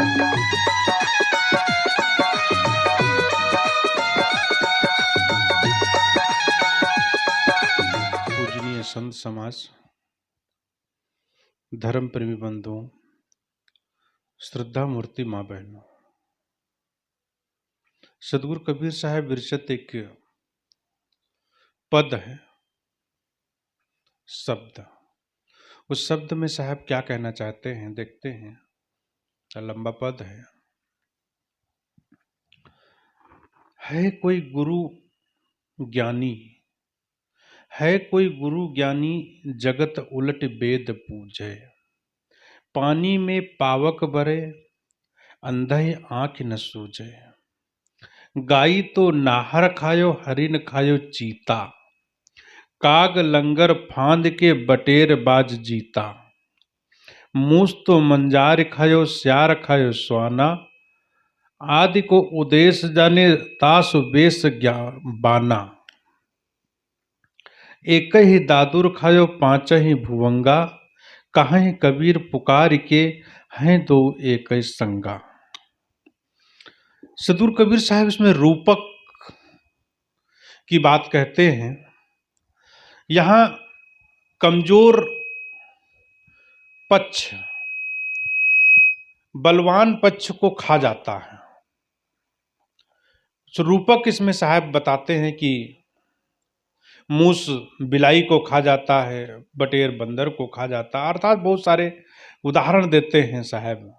पूजनीय संत समाज, धर्म प्रेमी बंधुओं, श्रद्धा मूर्ति माँ बहनों, सदगुरु कबीर साहब विरचित एक पद है, शब्द। उस शब्द में साहब क्या कहना चाहते हैं देखते हैं। लंबा पद है कोई गुरु ज्ञानी, है कोई गुरु ज्ञानी, जगत उलट वेद पूजे। पानी में पावक भरे, अंधे आंख न सूझे। गाई तो नाहर खायो, हरिन खायो चीता। काग लंगर फांद के बटेर बाज जीता। मूस तो मंजार खायो, स्यार खायो स्वाना। आदि को उदेश जाने, तासु बेस बाना। एक ही दादुर खायो, पांच ही भुवंगा। कहें कबीर पुकार के, हैं दो एक ही संगा। सदगुरु कबीर साहब इसमें रूपक की बात कहते हैं। यहां कमजोर पक्ष बलवान पक्ष को खा जाता है। तो रूपक इसमें साहब बताते हैं कि मूस बिलाई को खा जाता है, बटेर बंदर को खा जाता है, अर्थात बहुत सारे उदाहरण देते हैं साहब।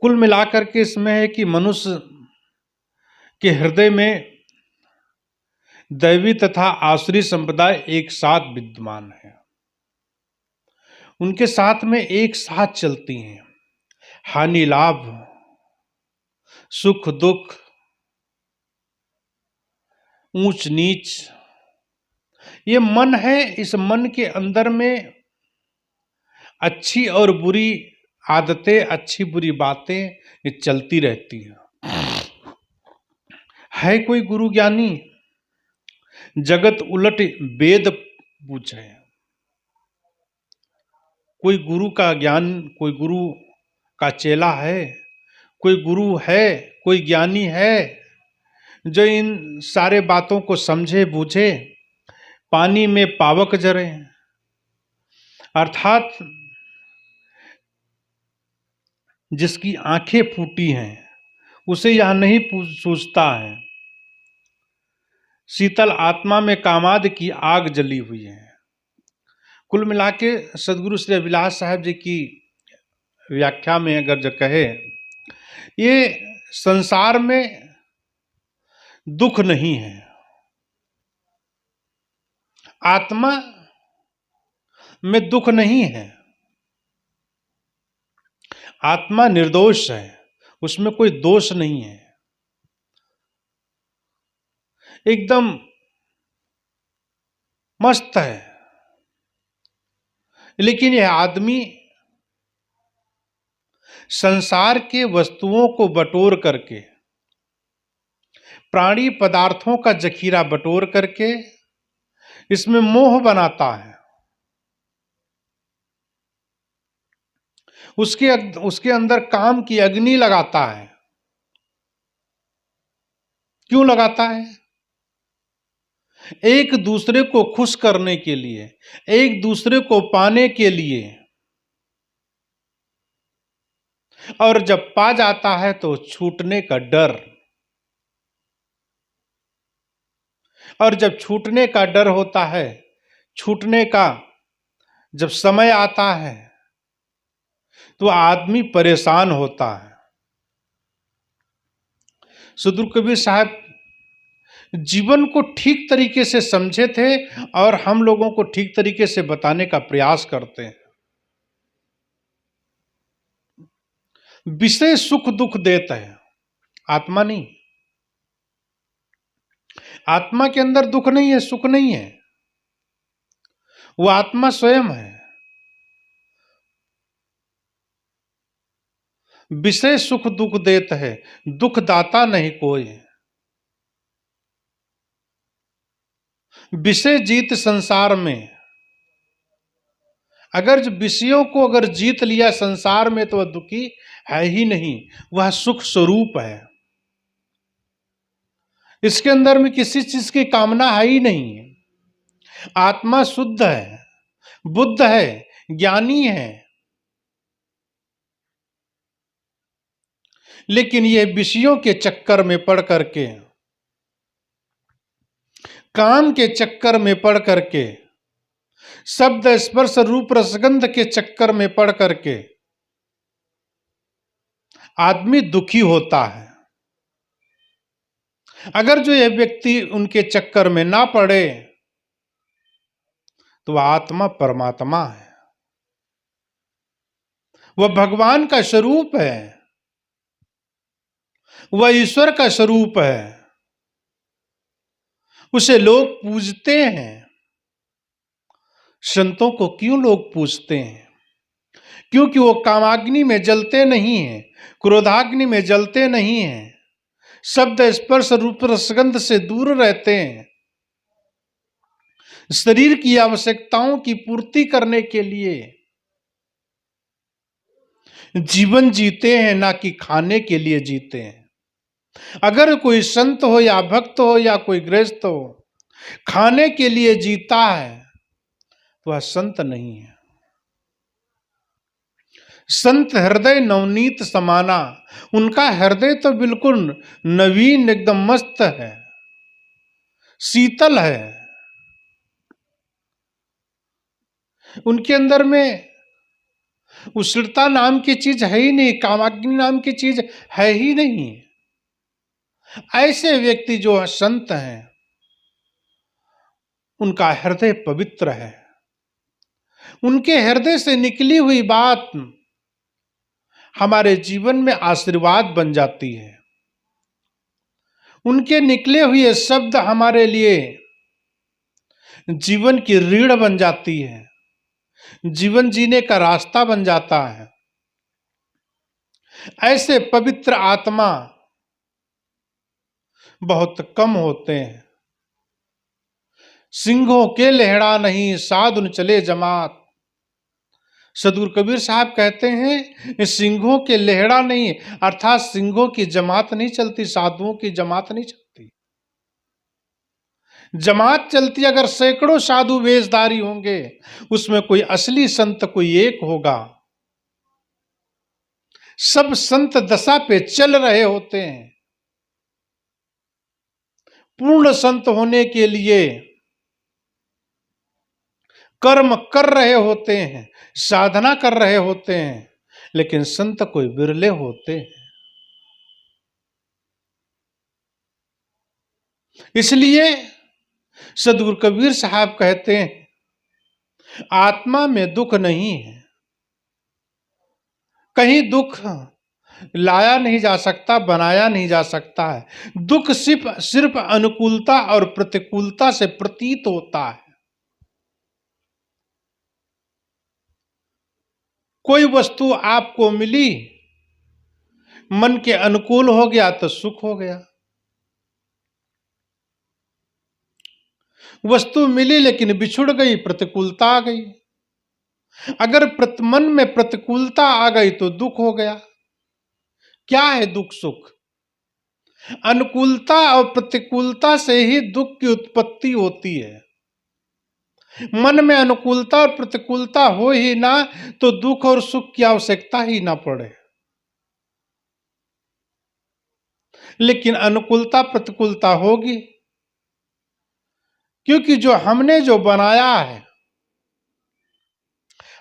कुल मिलाकर के इसमें है कि मनुष्य के हृदय में दैवी तथा आसुरी संप्रदाय एक साथ विद्यमान है, उनके साथ में एक साथ चलती हैं। हानि लाभ, सुख दुख, ऊंच नीच, ये मन है। इस मन के अंदर में अच्छी और बुरी आदतें, अच्छी बुरी बातें ये चलती रहती हैं। है कोई गुरु ज्ञानी, जगत उलट वेद पूछे। कोई गुरु का ज्ञान, कोई गुरु का चेला है, कोई गुरु है, कोई ज्ञानी है जो इन सारे बातों को समझे बूझे, पानी में पावक जरे, अर्थात जिसकी आंखें फूटी हैं उसे यह नहीं सूझता है। शीतल आत्मा में कामाद की आग जली हुई है। कुल मिला के सदगुरु श्री अभिलाष साहब जी की व्याख्या में अगर जो कहे, ये संसार में दुख नहीं है, आत्मा में दुख नहीं है। आत्मा निर्दोष है, उसमें कोई दोष नहीं है, एकदम मस्त है। लेकिन यह आदमी संसार के वस्तुओं को बटोर करके, प्राणी पदार्थों का जखीरा बटोर करके इसमें मोह बनाता है। उसके अंदर काम की अग्नि लगाता है। क्यों लगाता है? एक दूसरे को खुश करने के लिए, एक दूसरे को पाने के लिए। और जब पा जाता है तो छूटने का डर, और जब छूटने का डर होता है, छूटने का जब समय आता है तो आदमी परेशान होता है। सदगुरु कबीर साहब जीवन को ठीक तरीके से समझे थे और हम लोगों को ठीक तरीके से बताने का प्रयास करते हैं। विषय सुख दुख देता है, आत्मा नहीं। आत्मा के अंदर दुख नहीं है, सुख नहीं है, वो आत्मा स्वयं है। विषय सुख दुख देता है, दुख दाता नहीं कोई। विषय जीत संसार में, अगर जो विषयों को अगर जीत लिया संसार में तो वह दुखी है ही नहीं, वह सुख स्वरूप है। इसके अंदर में किसी चीज की कामना है ही नहीं। आत्मा शुद्ध है, बुद्ध है, ज्ञानी है, लेकिन ये विषयों के चक्कर में पड़ करके, काम के चक्कर में पड़ करके, शब्द स्पर्श रूप रसगंध के चक्कर में पड़ करके आदमी दुखी होता है। अगर जो यह व्यक्ति उनके चक्कर में ना पड़े तो वह आत्मा परमात्मा है, वह भगवान का स्वरूप है, वह ईश्वर का स्वरूप है। उसे लोग पूजते हैं। संतों को क्यों लोग पूजते हैं? क्योंकि वो कामाग्नि में जलते नहीं हैं, क्रोधाग्नि में जलते नहीं हैं, शब्द स्पर्श रूप रसगंध से दूर रहते हैं। शरीर की आवश्यकताओं की पूर्ति करने के लिए जीवन जीते हैं, ना कि खाने के लिए जीते हैं। अगर कोई संत हो या भक्त हो या कोई गृहस्थ हो, खाने के लिए जीता है तो वह संत नहीं है। संत हृदय नवनीत समाना, उनका हृदय तो बिल्कुल नवीन, एकदम मस्त है, शीतल है। उनके अंदर में उष्णता नाम की चीज है ही नहीं, कामाग्नि नाम की चीज है ही नहीं। ऐसे व्यक्ति जो संत हैं उनका हृदय पवित्र है। उनके हृदय से निकली हुई बात हमारे जीवन में आशीर्वाद बन जाती है। उनके निकले हुए शब्द हमारे लिए जीवन की रीढ़ बन जाती है, जीवन जीने का रास्ता बन जाता है। ऐसे पवित्र आत्मा बहुत कम होते हैं। सिंहों के लहड़ा नहीं, साधुन चले जमात। सदगुरु कबीर साहब कहते हैं सिंहों के लहड़ा नहीं, अर्थात सिंहों की जमात नहीं चलती, साधुओं की जमात नहीं चलती। जमात चलती अगर सैकड़ों साधु वेशधारी होंगे, उसमें कोई असली संत कोई एक होगा। सब संत दशा पे चल रहे होते हैं। पूर्ण संत होने के लिए कर्म कर रहे होते हैं, साधना कर रहे होते हैं, लेकिन संत कोई बिरले होते हैं। इसलिए सदगुरु कबीर साहब कहते हैं आत्मा में दुख नहीं है। कहीं दुख लाया नहीं जा सकता, बनाया नहीं जा सकता है। दुख सिर्फ अनुकूलता और प्रतिकूलता से प्रतीत होता है। कोई वस्तु आपको मिली, मन के अनुकूल हो गया तो सुख हो गया। वस्तु मिली लेकिन बिछुड़ गई, प्रतिकूलता आ गई। अगर मन में प्रतिकूलता आ गई तो दुख हो गया। क्या है दुख सुख? अनुकूलता और प्रतिकूलता से ही दुख की उत्पत्ति होती है। मन में अनुकूलता और प्रतिकूलता हो ही ना तो दुख और सुख की आवश्यकता ही ना पड़े। लेकिन अनुकूलता प्रतिकूलता होगी, क्योंकि जो हमने जो बनाया है,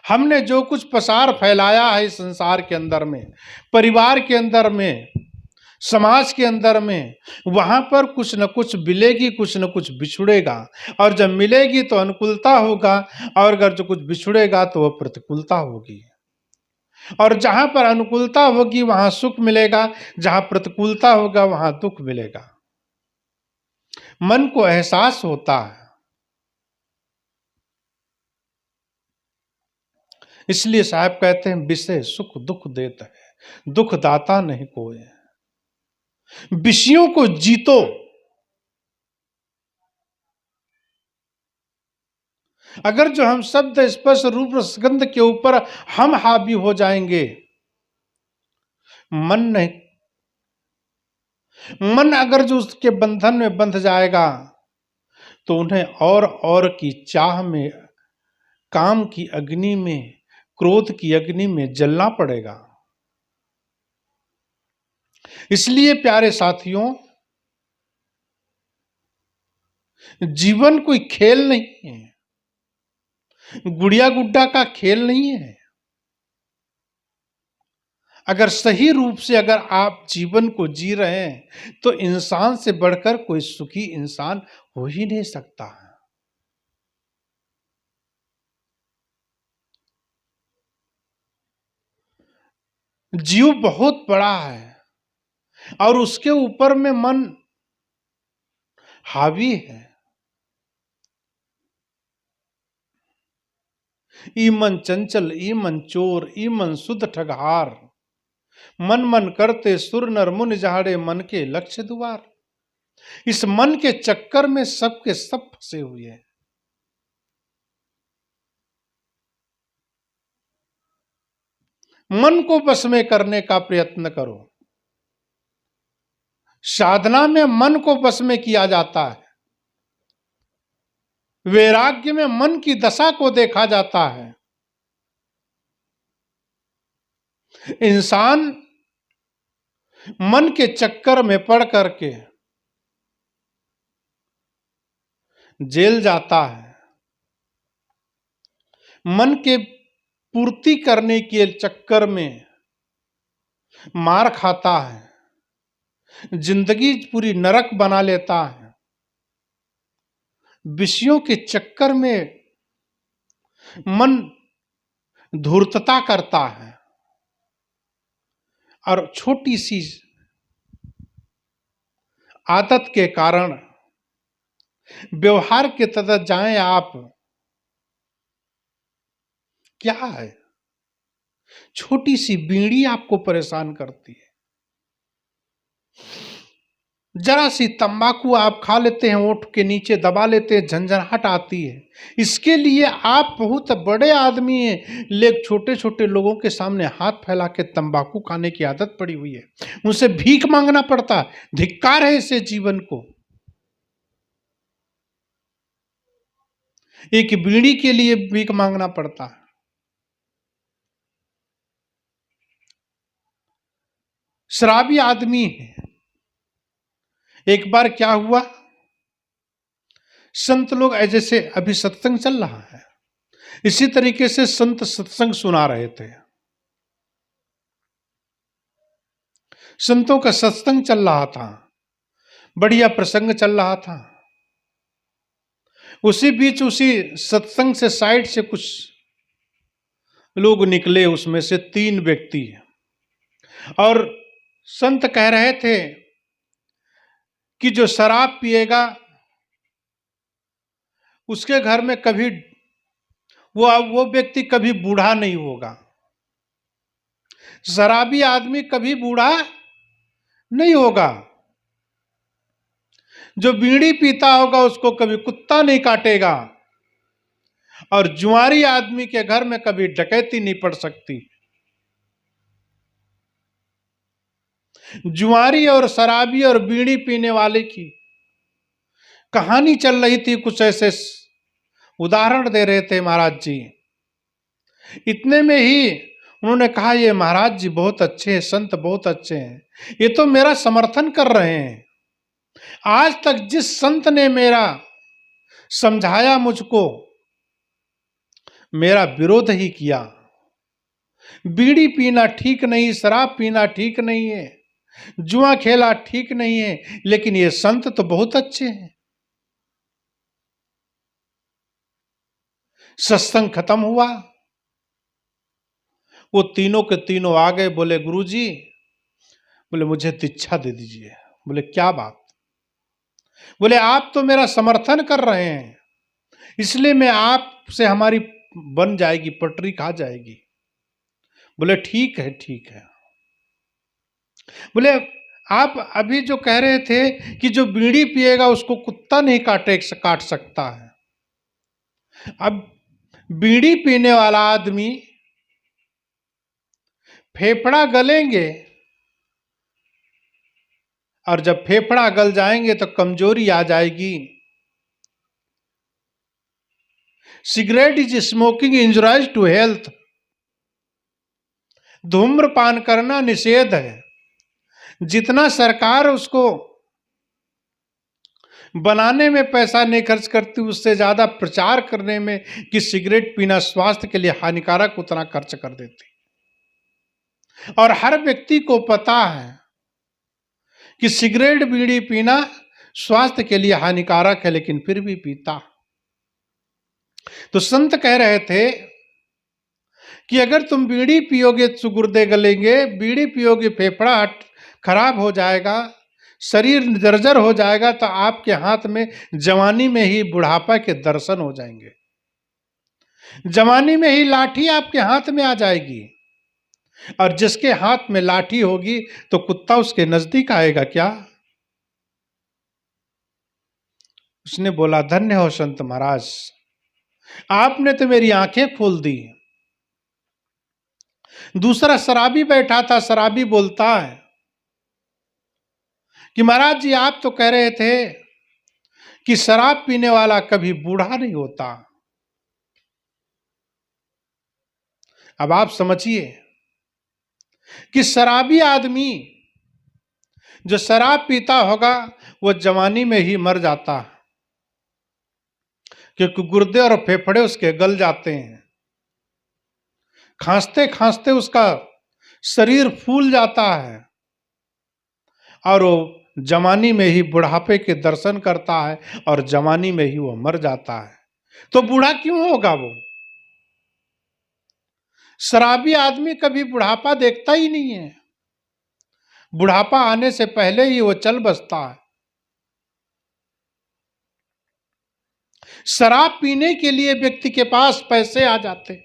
हमने जो कुछ पसार फैलाया है इस संसार के अंदर में, परिवार के अंदर में, समाज के अंदर में, वहां पर कुछ न कुछ मिलेगी, कुछ न कुछ बिछुड़ेगा। और जब मिलेगी तो अनुकूलता होगा, और अगर जो कुछ बिछुड़ेगा तो वह प्रतिकूलता होगी। और जहां पर अनुकूलता होगी वहां सुख मिलेगा, जहां प्रतिकूलता होगा वहां दुख मिलेगा। मन को एहसास होता है। इसलिए साहब कहते हैं विषय सुख दुख देता है, दुख दाता नहीं कोई। विषयों को जीतो। अगर जो हम शब्द स्पर्श रूप रसगंध के ऊपर हम हावी हो जाएंगे, मन नहीं, मन अगर जो उसके बंधन में बंध जाएगा तो उन्हें और की चाह में, काम की अग्नि में, क्रोध की अग्नि में जलना पड़ेगा। इसलिए प्यारे साथियों, जीवन कोई खेल नहीं है, गुड़िया गुड्डा का खेल नहीं है। अगर सही रूप से अगर आप जीवन को जी रहे हैं तो इंसान से बढ़कर कोई सुखी इंसान हो ही नहीं सकता। जीव बहुत बड़ा है और उसके ऊपर में मन हावी है। ई मन चंचल, ई मन चोर, ई मन शुद्ध ठगहार, मन मन करते सुर नर मुनि जाड़े, मन के लक्ष्य द्वार। इस मन के चक्कर में सब के सब फंसे हुए हैं। मन को बस में करने का प्रयत्न करो। साधना में मन को बस में किया जाता है, वैराग्य में मन की दशा को देखा जाता है। इंसान मन के चक्कर में पड़ करके जेल जाता है, मन के पूर्ति करने के चक्कर में मार खाता है, जिंदगी पूरी नरक बना लेता है। विषयों के चक्कर में मन धूर्तता करता है और छोटी सी आदत के कारण व्यवहार के तहत जाएं आप, क्या है, छोटी सी बीड़ी आपको परेशान करती है, जरा सी तंबाकू आप खा लेते हैं, ओठ के नीचे दबा लेते हैं, झंझनाहट आती है। इसके लिए आप बहुत बड़े आदमी हैं, लेकिन छोटे छोटे लोगों के सामने हाथ फैला के तंबाकू खाने की आदत पड़ी हुई है, उनसे भीख मांगना पड़ता है। धिक्कार है इसे जीवन को। एक बीड़ी के लिए भीख मांगना पड़ता है। शराबी आदमी है। एक बार क्या हुआ, संत लोग जैसे अभी सत्संग चल रहा है, इसी तरीके से संत सत्संग सुना रहे थे। संतों का सत्संग चल रहा था, बढ़िया प्रसंग चल रहा था। उसी बीच उसी सत्संग से साइड से कुछ लोग निकले, उसमें से 3 व्यक्ति, और संत कह रहे थे कि जो शराब पिएगा उसके घर में कभी वो व्यक्ति कभी बूढ़ा नहीं होगा। शराबी आदमी कभी बूढ़ा नहीं होगा। जो बीड़ी पीता होगा उसको कभी कुत्ता नहीं काटेगा, और जुआरी आदमी के घर में कभी डकैती नहीं पड़ सकती। जुआरी और शराबी और बीड़ी पीने वाले की कहानी चल रही थी, कुछ ऐसे उदाहरण दे रहे थे महाराज जी। इतने में ही उन्होंने कहा, ये महाराज जी बहुत अच्छे हैं, संत बहुत अच्छे हैं, ये तो मेरा समर्थन कर रहे हैं। आज तक जिस संत ने मेरा समझाया मुझको, मेरा विरोध ही किया। बीड़ी पीना ठीक नहीं, शराब पीना ठीक नहीं है, जुआ खेला ठीक नहीं है, लेकिन ये संत तो बहुत अच्छे हैं। सत्संग खत्म हुआ, वो तीनों के तीनों आ गए, बोले गुरुजी, बोले मुझे दीक्षा दे दीजिए। बोले क्या बात? बोले आप तो मेरा समर्थन कर रहे हैं, इसलिए मैं आपसे हमारी बन जाएगी, पटरी खा जाएगी। बोले ठीक है ठीक है। बोले आप अभी जो कह रहे थे कि जो बीड़ी पिएगा उसको कुत्ता नहीं काट सकता है, अब बीड़ी पीने वाला आदमी फेफड़ा गलेंगे, और जब फेफड़ा गल जाएंगे तो कमजोरी आ जाएगी। Cigarette is smoking injurious to health. धूम्रपान करना निषेध है। जितना सरकार उसको बनाने में पैसा नहीं खर्च करती, उससे ज्यादा प्रचार करने में कि सिगरेट पीना स्वास्थ्य के लिए हानिकारक, उतना खर्च कर देती। और हर व्यक्ति को पता है कि सिगरेट बीड़ी पीना स्वास्थ्य के लिए हानिकारक है, लेकिन फिर भी पीता। तो संत कह रहे थे कि अगर तुम बीड़ी पियोगे तो गुर्दे गलेंगे, बीड़ी पियोगे फेफड़ा खराब हो जाएगा, शरीर जर्जर हो जाएगा, तो आपके हाथ में जवानी में ही बुढ़ापा के दर्शन हो जाएंगे। जवानी में ही लाठी आपके हाथ में आ जाएगी, और जिसके हाथ में लाठी होगी तो कुत्ता उसके नजदीक आएगा क्या? उसने बोला, धन्य हो संत महाराज, आपने तो मेरी आंखें खोल दी। दूसरा शराबी बैठा था, शराबी बोलता है कि महाराज जी, आप तो कह रहे थे कि शराब पीने वाला कभी बूढ़ा नहीं होता। अब आप समझिए कि शराबी आदमी जो शराब पीता होगा वो जवानी में ही मर जाता है, क्योंकि गुर्दे और फेफड़े उसके गल जाते हैं। खांसते खांसते उसका शरीर फूल जाता है, और वो जवानी में ही बुढ़ापे के दर्शन करता है, और जवानी में ही वो मर जाता है। तो बूढ़ा क्यों होगा वो? शराबी आदमी कभी बुढ़ापा देखता ही नहीं है। बुढ़ापा आने से पहले ही वो चल बसता है। शराब पीने के लिए व्यक्ति के पास पैसे आ जाते।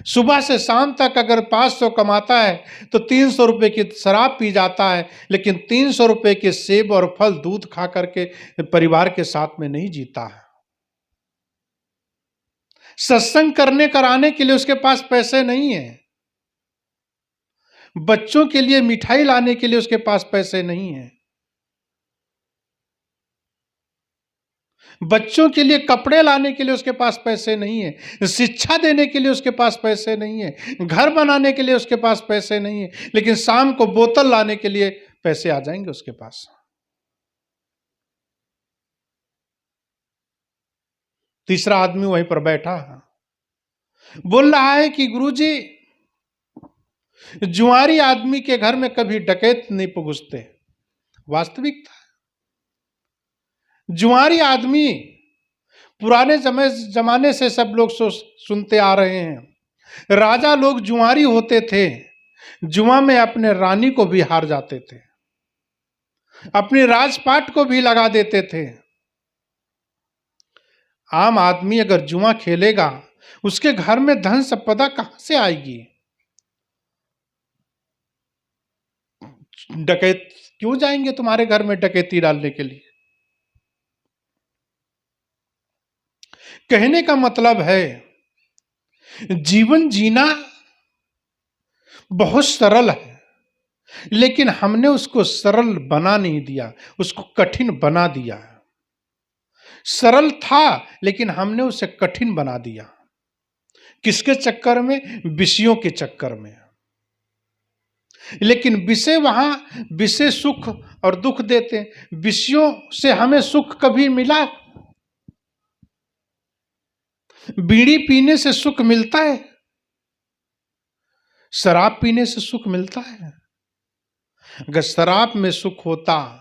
सुबह से शाम तक अगर 500 कमाता है तो 300 रुपए की शराब पी जाता है, लेकिन 300 रुपए के सेब और फल दूध खा करके परिवार के साथ में नहीं जीता है। सत्संग करने कराने के लिए उसके पास पैसे नहीं है। बच्चों के लिए मिठाई लाने के लिए उसके पास पैसे नहीं है। बच्चों के लिए कपड़े लाने के लिए उसके पास पैसे नहीं है। शिक्षा देने के लिए उसके पास पैसे नहीं है। घर बनाने के लिए उसके पास पैसे नहीं है, लेकिन शाम को बोतल लाने के लिए पैसे आ जाएंगे उसके पास। तीसरा आदमी वहीं पर बैठा है, बोल रहा है कि गुरुजी, जुआरी आदमी के घर में कभी डकैत नहीं पहुंचते। वास्तविकता, जुआरी आदमी पुराने जमाने से सब लोग सुनते आ रहे हैं। राजा लोग जुआरी होते थे, जुआ में अपने रानी को भी हार जाते थे, अपनी राजपाट को भी लगा देते थे। आम आदमी अगर जुआ खेलेगा, उसके घर में धन संपदा कहां से आएगी? डकैत क्यों जाएंगे तुम्हारे घर में डकैती डालने के लिए? कहने का मतलब है, जीवन जीना बहुत सरल है, लेकिन हमने उसको सरल बना नहीं दिया, उसको कठिन बना दिया। सरल था लेकिन हमने उसे कठिन बना दिया। किसके चक्कर में? विषयों के चक्कर में। लेकिन विषय वहां विषय सुख और दुख देते हैं। विषयों से हमें सुख कभी मिला? बीड़ी पीने से सुख मिलता है? शराब पीने से सुख मिलता है? अगर शराब में सुख होता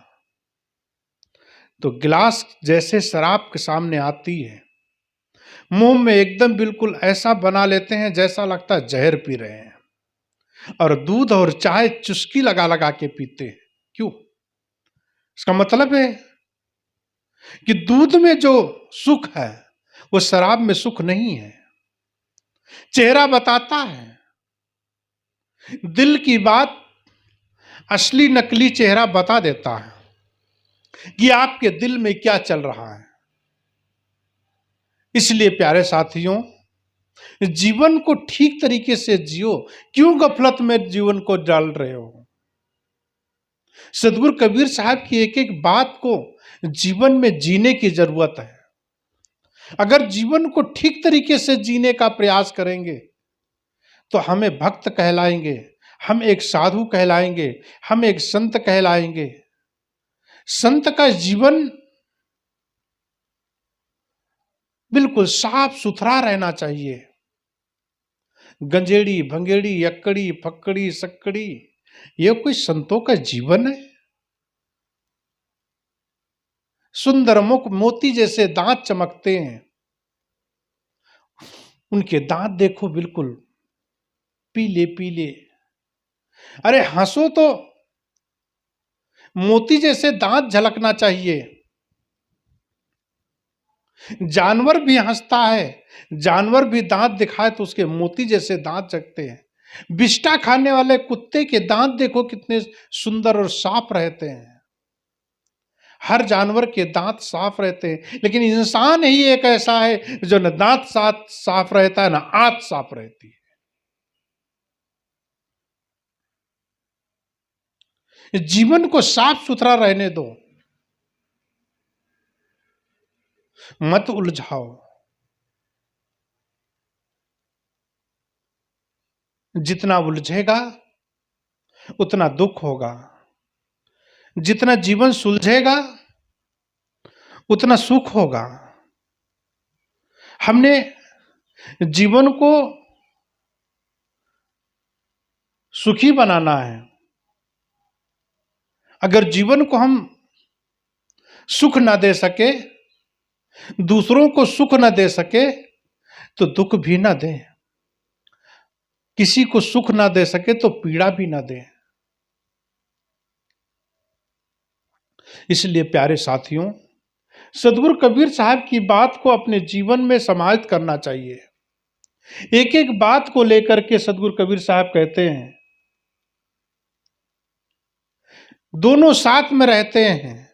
तो गिलास जैसे शराब के सामने आती है, मुंह में एकदम बिल्कुल ऐसा बना लेते हैं जैसा लगता है जहर पी रहे हैं, और दूध और चाय चुस्की लगा लगा के पीते हैं। क्यों? इसका मतलब है कि दूध में जो सुख है वो शराब में सुख नहीं है। चेहरा बताता है, दिल की बात असली नकली चेहरा बता देता है कि आपके दिल में क्या चल रहा है। इसलिए प्यारे साथियों, जीवन को ठीक तरीके से जियो। क्यों गफलत में जीवन को डाल रहे हो? सदगुरु कबीर साहब की एक एक बात को जीवन में जीने की जरूरत है। अगर जीवन को ठीक तरीके से जीने का प्रयास करेंगे तो हमें भक्त कहलाएंगे, हम एक साधु कहलाएंगे, हम एक संत कहलाएंगे। संत का जीवन बिल्कुल साफ सुथरा रहना चाहिए। गंजेड़ी, भंगेड़ी, यक्कड़ी, फक्कड़ी, सक्कड़ी, ये कोई संतों का जीवन है? सुंदर मुख, मोती जैसे दांत चमकते हैं, उनके दांत देखो बिल्कुल पीले पीले। अरे हंसो तो मोती जैसे दांत झलकना चाहिए। जानवर भी हंसता है, जानवर भी दांत दिखाए तो उसके मोती जैसे दांत जगते हैं। बिष्टा खाने वाले कुत्ते के दांत देखो कितने सुंदर और साफ रहते हैं। हर जानवर के दांत साफ रहते हैं, लेकिन इंसान ही एक ऐसा है जो न दांत साफ रहता है, न आंत साफ रहती है। जीवन को साफ सुथरा रहने दो, मत उलझाओ। जितना उलझेगा उतना दुख होगा, जितना जीवन सुलझेगा उतना सुख होगा। हमने जीवन को सुखी बनाना है। अगर जीवन को हम सुख ना दे सके, दूसरों को सुख ना दे सके, तो दुख भी ना दे। किसी को सुख ना दे सके तो पीड़ा भी ना दे। इसलिए प्यारे साथियों, सदगुरु कबीर साहब की बात को अपने जीवन में समाहित करना चाहिए। एक एक बात को लेकर के सदगुरु कबीर साहब कहते हैं, दोनों साथ में रहते हैं,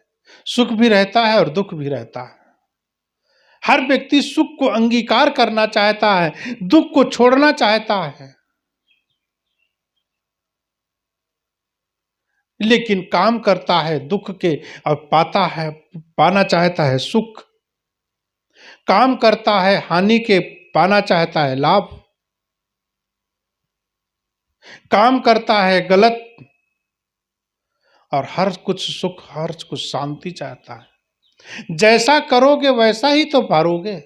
सुख भी रहता है और दुख भी रहता है। हर व्यक्ति सुख को अंगीकार करना चाहता है, दुख को छोड़ना चाहता है, लेकिन काम करता है दुख के और पाना चाहता है सुख। काम करता है हानि के, पाना चाहता है लाभ। काम करता है गलत और हर कुछ सुख, हर कुछ शांति चाहता है। जैसा करोगे वैसा ही तो पारोगे,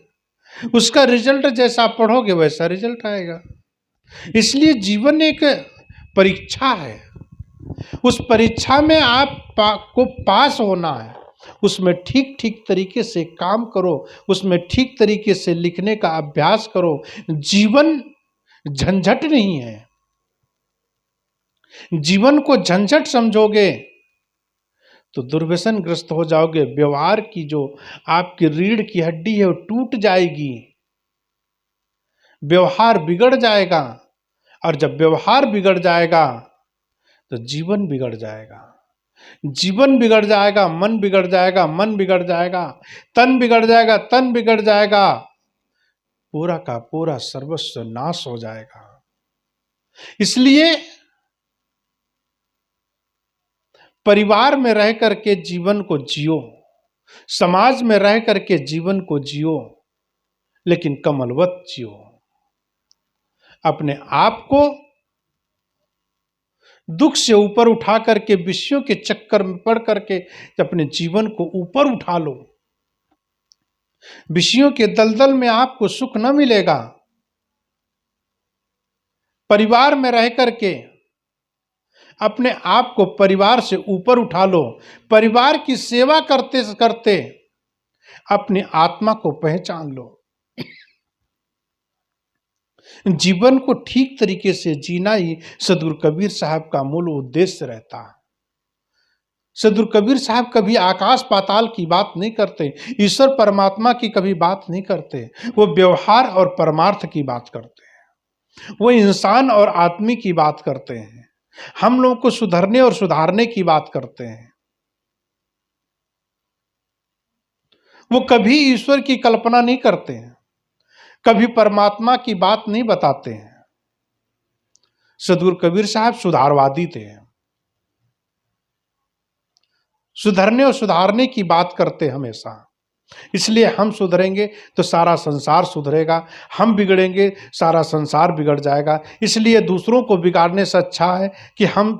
उसका रिजल्ट जैसा पढ़ोगे वैसा रिजल्ट आएगा। इसलिए जीवन एक परीक्षा है, उस परीक्षा में को पास होना है। उसमें ठीक ठीक तरीके से काम करो, उसमें ठीक तरीके से लिखने का अभ्यास करो। जीवन झंझट नहीं है। जीवन को झंझट समझोगे तो दुर्व्यसनग्रस्त हो जाओगे। व्यवहार की जो आपकी रीढ़ की हड्डी है वो टूट जाएगी, व्यवहार बिगड़ जाएगा। और जब व्यवहार बिगड़ जाएगा तो जीवन बिगड़ जाएगा। जीवन बिगड़ जाएगा, मन बिगड़ जाएगा, मन बिगड़ जाएगा, तन बिगड़ जाएगा, तन बिगड़ जाएगा, पूरा का पूरा सर्वस्व नाश हो जाएगा। इसलिए परिवार में रह करके जीवन को जियो, समाज में रह करके जीवन को जियो, लेकिन कमलवत जियो। अपने आप को दुख से ऊपर उठा करके, विषयों के चक्कर में पड़ करके अपने जीवन को ऊपर उठा लो। विषयों के दलदल में आपको सुख न मिलेगा। परिवार में रह करके अपने आप को परिवार से ऊपर उठा लो। परिवार की सेवा करते करते अपनी आत्मा को पहचान लो। जीवन को ठीक तरीके से जीना ही सदगुरु कबीर साहब का मूल उद्देश्य रहता है। सदगुरु कबीर साहब कभी आकाश पाताल की बात नहीं करते, ईश्वर परमात्मा की कभी बात नहीं करते। वो व्यवहार और परमार्थ की बात करते हैं, वो इंसान और आदमी की बात करते हैं, हम लोगों को सुधरने और सुधारने की बात करते हैं। वो कभी ईश्वर की कल्पना नहीं करते हैं। कभी परमात्मा की बात नहीं बताते हैं। सद्गुरु कबीर साहब सुधारवादी थे, सुधरने और सुधारने की बात करते हमेशा। इसलिए हम सुधरेंगे तो सारा संसार सुधरेगा, हम बिगड़ेंगे सारा संसार बिगड़ जाएगा। इसलिए दूसरों को बिगाड़ने से अच्छा है कि हम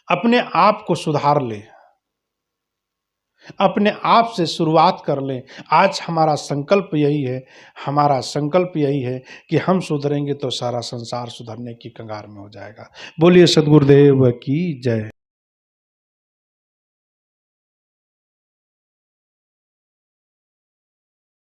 अपने आप को सुधार लें, अपने आप से शुरुआत कर लें। आज हमारा संकल्प यही है, हमारा संकल्प यही है कि हम सुधरेंगे तो सारा संसार सुधरने की कगार में हो जाएगा। बोलिए सद्गुरुदेव की जय।